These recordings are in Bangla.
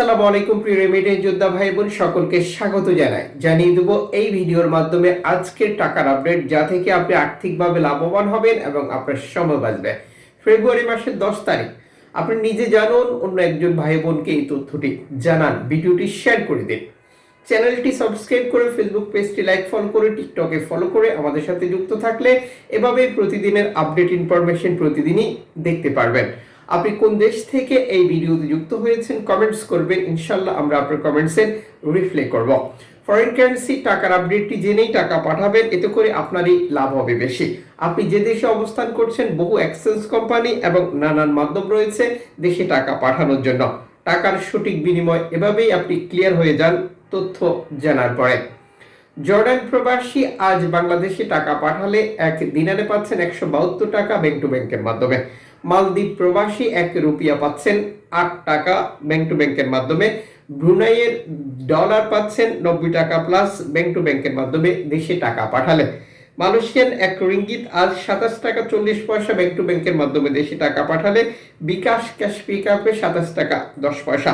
আসসালামু আলাইকুম প্রিয় রেমিটেন্স যোদ্ধা ভাই বোন সকলকে স্বাগত জানিয়ে দেব এই ভিডিওর মাধ্যমে আজকের টাকার আপডেট, যা থেকে আপনি আর্থিকভাবে লাভবান হবেন এবং আপনার সময় বাঁচবে। ফেব্রুয়ারি মাসের 10 তারিখ আপনি নিজে জানুন, অন্য একজন ভাই বোনকে এই তথ্যটি জানান, ভিডিওটি শেয়ার করে দিন, চ্যানেলটি সাবস্ক্রাইব করে ফেসবুক পেজটি লাইক ফলো করে টিকটকে ফলো করে আমাদের সাথে যুক্ত থাকলে এভাবে প্রতিদিনের আপডেট ইনফরমেশন প্রতিদিনই দেখতে পারবেন। আপনি কোন দেশ থেকে এই ভিডিওতে যুক্ত হয়েছেন কমেন্টস করবেন, ইনশাল্লাহ আমরা আপনার কমেন্টসের রিপ্লাই করব। ফরেন কারেন্সি টাকার আপডেটটি জেনেই টাকা পাঠাবেন, এতে করে আপনারই লাভ হবে বেশি। আপনি যে দেশে অবস্থান করছেন বহু এক্সচেঞ্জ কোম্পানি এবং নানান মাধ্যম রয়েছে দেশে টাকা পাঠানোর জন্য। টাকার সঠিক বিনিময় এভাবেই আপনি ক্লিয়ার হয়ে যান তথ্য জানার পরে। জর্ডান প্রবাসী আজ বাংলাদেশে টাকা পাঠালে এক দিনারে পাচ্ছেন 172 টাকা ব্যাংক টু ব্যাংকের মাধ্যমে। মালদ্বীপ প্রবাসী 1 রুপিয়া পাচ্ছেন 8 টাকা ব্যাংক টু ব্যাংকের মাধ্যমে। ব্রুনাইয়ের ডলার পাচ্ছেন 90 টাকা প্লাস ব্যাংক টু ব্যাংকের মাধ্যমে দেশে টাকা পাঠালে। মালয়েশিয়ান 1 রিঙ্গিত আজ 27 টাকা 40 পয়সা ব্যাংক টু ব্যাংকের মাধ্যমে দেশে টাকা পাঠালে। বিকাশ ক্যাশ পিকআপে 27 টাকা 10 পয়সা।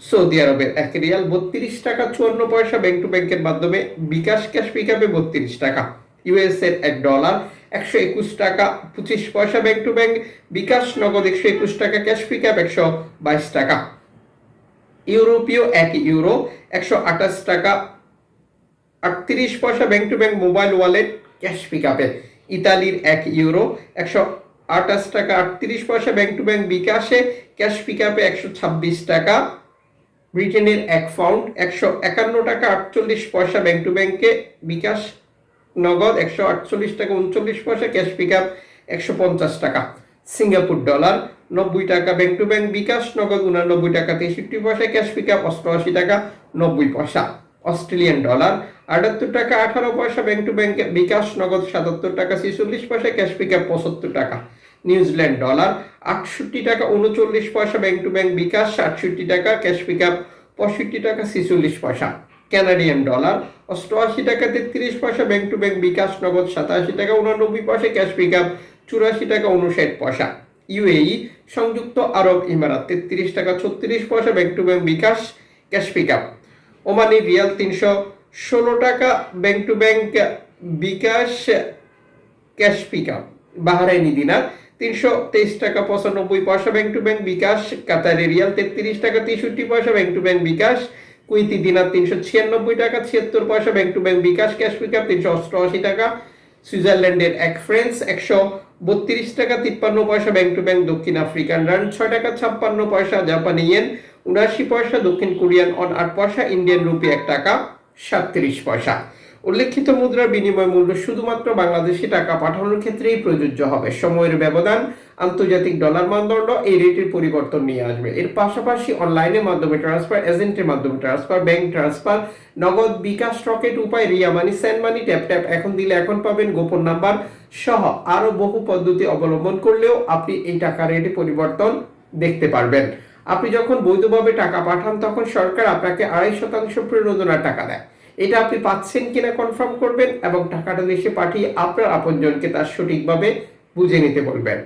সৌদি আরবের 1 রিয়াল 32 টাকা 54 পয়সা ব্যাংক টু ব্যাংকের মাধ্যমে। বিকাশ ক্যাশ পিকআপে 32 টাকা। ইউএস এর $1 121 টাকা 25 পয়সা ব্যাংক টু ব্যাংক। বিকাশ নগদ 121 টাকা, ক্যাশ পিকআপ 122 টাকা। ইউরোপীয় 1 ইউরো 128 টাকা 38 পয়সা bank to bank mobile wallet cash পিকআপে। ইতালির 1 ইউরো 128 টাকা 38 পয়সা ব্যাংক টু ব্যাংক বিকাশে, ক্যাশ পিকআপে 126 টাকা। ব্রিটেনের 1 পাউন্ড 151 টাকা 48 পয়সা ব্যাংক টু ব্যাংকে। বিকাশ নগদ 148 টাকা 39 পয়সা, ক্যাশ পিকআপ 150 টাকা। সিঙ্গাপুর ডলার 90 টাকা ব্যাংক টু ব্যাংক। বিকাশ নগদ 89 টাকা 63 পয়সা, ক্যাশ পিকআপ 88 টাকা 90 পয়সা। অস্ট্রেলিয়ান ডলার 78 টাকা 18 পয়সা ব্যাংক টু ব্যাংক। বিকাশ নগদ 77 টাকা 46 পয়সা, ক্যাশ পিকআপ 75 টাকা। নিউজিল্যান্ড ডলার 68 টাকা 39 পয়সা ব্যাংক টু ব্যাংক। বিকাশ 68 টাকা, ক্যাশ পিকআপ 65 টাকা 46 পয়সা। কানাডিয়ান ডলার 88 টাকা 33 পয়সা ব্যাংক টু ব্যাংক। বিকাশ নগদ 87 টাকা 89 পয়সা, ক্যাশ পিকআপ 84 টাকা 59 পয়সা। ইউএই সংযুক্ত আরব ইমারাত 33 টাকা 36 পয়সা bank to bank. BKash cash pickup. Omani rial 316 টাকা bank to bank. BKash cash pickup. Bahraini dinar 323 টাকা 95 পয়সা bank to bank. BKash. Qatari rial 33 টাকা 63 পয়সা bank to bank. BKash. Kuwaiti dinar 396 টাকা 76 পয়সা bank to bank. BKash cash pickup 388 টাকা। সুইজারল্যান্ডের 1 ফ্রান্স 132 টাকা 53 পয়সা ব্যাংক টু ব্যাংক। দক্ষিণ আফ্রিকান রান 6 টাকা 56 পয়সা। জাপানি ইয়েন 79 পয়সা। দক্ষিণ কোরিয়ান অন 8 পয়সা। ইন্ডিয়ান রুপি 1 টাকা 37 পয়সা। উল্লেখিত মুদ্রার বিনিময় মূল্য শুধুমাত্র বাংলাদেশি টাকা পাঠানোর ক্ষেত্রেই প্রযোজ্য হবে। সময়ের ব্যবধান, আন্তর্জাতিক ডলার মানদণ্ড এই রেটের পরিবর্তন নিয়ে আসবে। এর পাশাপাশি অনলাইনের মাধ্যমে ট্রান্সফার, এজেন্টের মাধ্যমে ট্রান্সফার, ব্যাংক ট্রান্সফার, নগদ, বিকাশ, রকেট উপায়, রিয়া মানি, সেন্ড মানি, ট্যাপ ট্যাপ এখন দিলে এখন পাবেন, গোপন নাম্বার সহ আরো বহু পদ্ধতি অবলম্বন করলেও আপনি এই টাকা রেটে পরিবর্তন দেখতে পারবেন। আপনি যখন বৈধভাবে টাকা পাঠান তখন সরকার আপনাকে 2.5% প্রণোদনার টাকা দেয়। এটা আপনি পাচ্ছেন কিনা কনফার্ম করবেন এবং টাকাটা দেশে পাঠিয়ে আপনার আপনজনকে তার সঠিকভাবে বুঝে নিতে বলবেন।